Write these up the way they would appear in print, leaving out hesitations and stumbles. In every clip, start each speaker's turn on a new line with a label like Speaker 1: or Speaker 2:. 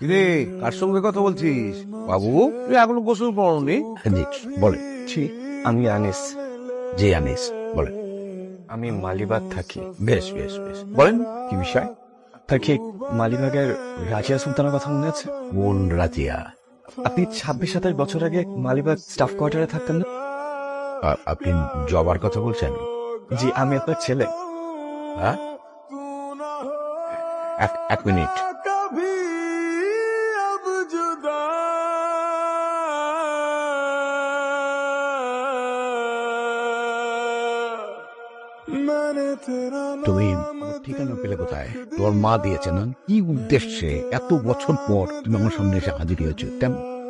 Speaker 1: কিরে, কার সঙ্গে কথা বলছিস? বাবু, তুই এখনো গোসল করনি?
Speaker 2: জি বলেন।
Speaker 3: জি, আমি আনিস।
Speaker 2: জি আনিস বলেন।
Speaker 3: আমি মালিবাগ থাকি।
Speaker 2: বেশ বেশ বেশ বলেন, কি বিষয়?
Speaker 3: আপনার কি মালিবাগের রাজিয়া সুলতানের কথা মনে আছে?
Speaker 2: কোন রাজিয়া?
Speaker 3: আপনি 26-27 বছর আগে মালিবাগ স্টাফ কোয়ার্টারে থাকতেন না?
Speaker 2: আপনি জবার কথা বলছেন?
Speaker 3: জি, আমি আপনার ছেলে।
Speaker 2: হ্যাঁ, এক মিনিট। তুমি আমার ঠিকানা পেলে কোথায়? তোমার মা দিয়েছে না? কি উদ্দেশ্যে এত বছর পর তুমি আমার সামনে এসে হাজির হয়েছো?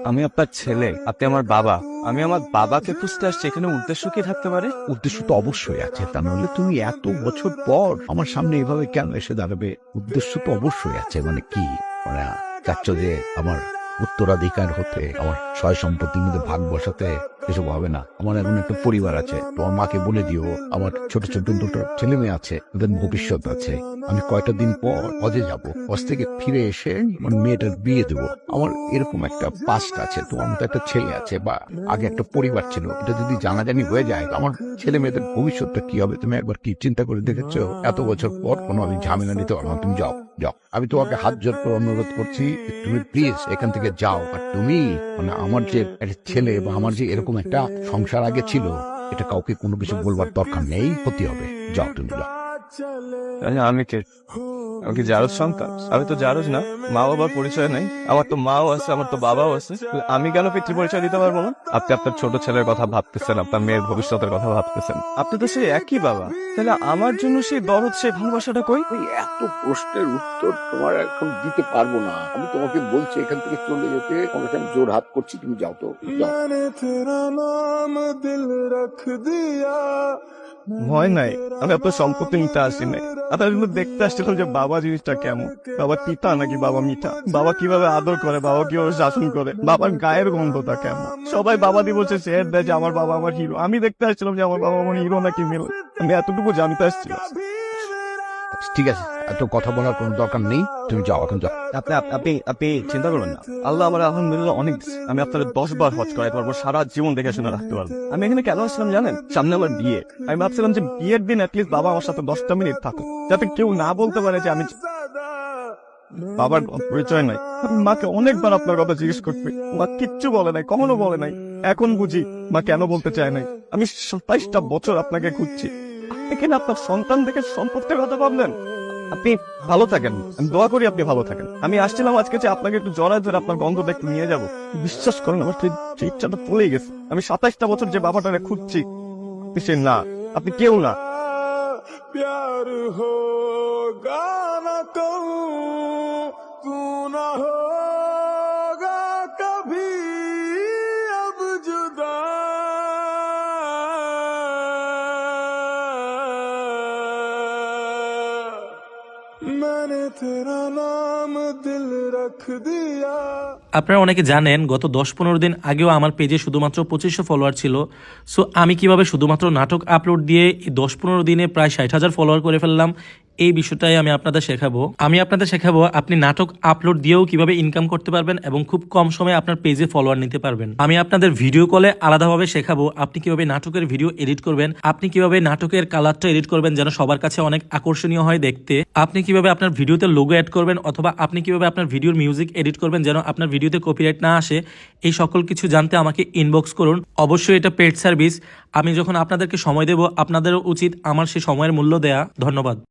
Speaker 3: আমি আপনার ছেলে, আপনি আমার বাবা। আমি আমার বাবাকে খুঁজতে আসছি, এখানে উদ্দেশ্য কি থাকতে পারে?
Speaker 2: উদ্দেশ্য তো অবশ্যই আছে, তা নাহলে তুমি এত বছর পর আমার সামনে এভাবে কেন এসে দাঁড়াবে? উদ্দেশ্য তো অবশ্যই আছে। মানে কি, মানে চাচ্ছ যে আমার উত্তরাধিকার হতে, আমার সয় সম্পত্তির মধ্যে ভাগ বসাতে? এসব হবে না। আমার এখন একটা পরিবার আছে, তোমার মাকে বলে দিও আমার ছোট ছোট দুটো ছেলে মেয়ে আছে, ওদের ভবিষ্যৎ আছে। আমি কয়টা দিন পর হজে যাব, হজ থেকে ফিরে এসে আমার মেয়েটার বিয়ে দেবো। আমার এরকম একটা পাস্ট আছে, তোমার মতো একটা ছেলে আছে, বা আগে একটা পরিবার ছিল। এটা যদি জানাজানি হয়ে যায়, আমার ছেলে মেয়েদের ভবিষ্যৎটা কি হবে? তুমি একবার কি চিন্তা করে দেখেছো? এত বছর পর কোনো আমি ঝামেলা নিতে পারবো না। তুমি যাও যাও, আমি তোমাকে হাত জোর করে অনুরোধ করছি, তুমি প্লিজ এখান থেকে যাও। আর তুমি, মানে আমার যে একটা ছেলে বা আমার যে এরকম একটা সংসার আগে ছিল, এটা কাউকে কোনো কিছু বলবার দরকার নেই, ক্ষতি হবে। যাও তুমি যাও।
Speaker 3: আমি কে? আমি কি জারজ সন্তান? আমি তো জারজ না। মা বাবার পরিচয় নাই। আমার তো মাও আছে, আমার তো বাবাও আছে। আমি কেন পিতৃ পরিচয় দিতে পারবো না? আপনি আপনার ছোট ছেলের কথা ভাবতেছেন, আপনার মেয়ের ভবিষ্যতের কথা ভাবতেছেন। আপনি তো সেই একই বাবা, তাহলে আমার জন্য সেই দরদ, সেই ভালোবাসাটা কই?
Speaker 2: ওই এত প্রশ্নের উত্তর তোমার এখন দিতে পারবো না। আমি তোমাকে বলছি এখান থেকে চলে যেতে, তোমাকে আমি জোর হাত করছি, তুমি যাও তো যাও।
Speaker 3: ভয় নাই, আমি আপনার সম্পত্তি নিতে আসি নাই। আপনার কিন্তু দেখতে আসছিলাম যে বাবা জিনিসটা কেমন। বাবা পিতা নাকি বাবা মিঠা? বাবা কিভাবে আদর করে, বাবা কিভাবে শাসন করে, বাবার গায়ের গন্ধটা কেমন? সবাই বাবা দিবসে শেয়ার দেয় যে আমার বাবা আমার হিরো। আমি দেখতে আসছিলাম যে আমার বাবা আমার হিরো নাকি মিল। আমি এতটুকু জানতে আসছিলাম।
Speaker 2: ঠিক আছে, এত কথা বলার কোনো দরকার নেই, তুমি যাও, এখন যাও।
Speaker 3: আপনি আপনি আপনি চিন্তা করবেন না। আল্লাহ আমার আলহামদুলিল্লাহ অনেক দিচ্ছে। আমি আপনার 10 বার হজ করাইতে পারবো, সারা জীবন দেখে শুনে রাখতে পারবো। আমি এখানে কেন আসলাম জানেন? সামনে আমার বিয়ে। আমি ভাবছিলাম যে বিয়ের দিন অ্যাটলিস্ট বাবা আমার সাথে 10টা মিনিট থাকুক, যাতে কেউ না বলতে পারে যে আমি বাবার পরিচয় নাই। আমি মাকে অনেকবার আপনার কথা জিজ্ঞেস করছি, মা কিচ্ছু বলে নাই, কখনো বলে নাই। এখন বুঝি মা কেন বলতে চায় নাই। আমি 27টা বছর আপনাকে খুঁজছি, আপনি কিনা আপনার সন্তান দেখে সম্পত্তির কথা ভাবলেন। আপনি ভালো থাকেন, আমি দোয়া করি আপনি ভালো থাকেন। আমি আসছিলাম আজকে যে আপনাকে একটু জড়ায় ধরে আপনার গন্ধটা একটু নিয়ে যাবো। বিশ্বাস করেন, আমার সেই ইচ্ছাটা পড়েই গেছে। আমি 27টা বছর যে বাবাটারে খুঁজছি, আপনি সে না, আপনি কেউ না।
Speaker 4: प्यार होगा न कहूँ तू न होगा कभी अब जुदा मैंने तेरा नाम दिल रख दिया।
Speaker 5: আপনারা অনেকে জানেন গত 10-15 দিন আগেও আমার পেজে শুধুমাত্র 2500 ফলোয়ার ছিল। সো আমি কিভাবে শুধুমাত্র নাটক আপলোড দিয়ে এই 10-15 দিনে প্রায় 60,000 ফলোয়ার করে ফেললাম, এই বিষয়টাই আমি আপনাদের শেখাবো। আপনি নাটক আপলোড দিয়েও কিভাবে ইনকাম করতে পারবেন এবং খুব কম সময়ে আপনার পেজে ফলোয়ার নিতে পারবেন। আমি আপনাদের ভিডিও কলে আলাদাভাবে শেখাবো আপনি কিভাবে নাটকের ভিডিও এডিট করবেন, আপনি কিভাবে নাটকের কালারটা এডিট করবেন যেন সবার কাছে অনেক আকর্ষণীয় হয় দেখতে, আপনি কিভাবে আপনার ভিডিওতে লোগো অ্যাড করবেন, অথবা আপনি কিভাবে আপনার ভিডিওর মিউজিক এডিট করবেন যেন আপনার ভিডিওতে কপিরাইট না আসে। এই সকল কিছু জানতে আমাকে ইনবক্স করুন। অবশ্যই এটা পেড সার্ভিস। আমি যখন আপনাদেরকে সময় দেব, আপনাদেরও উচিত আমার সেই সময়ের মূল্য দেয়া। ধন্যবাদ।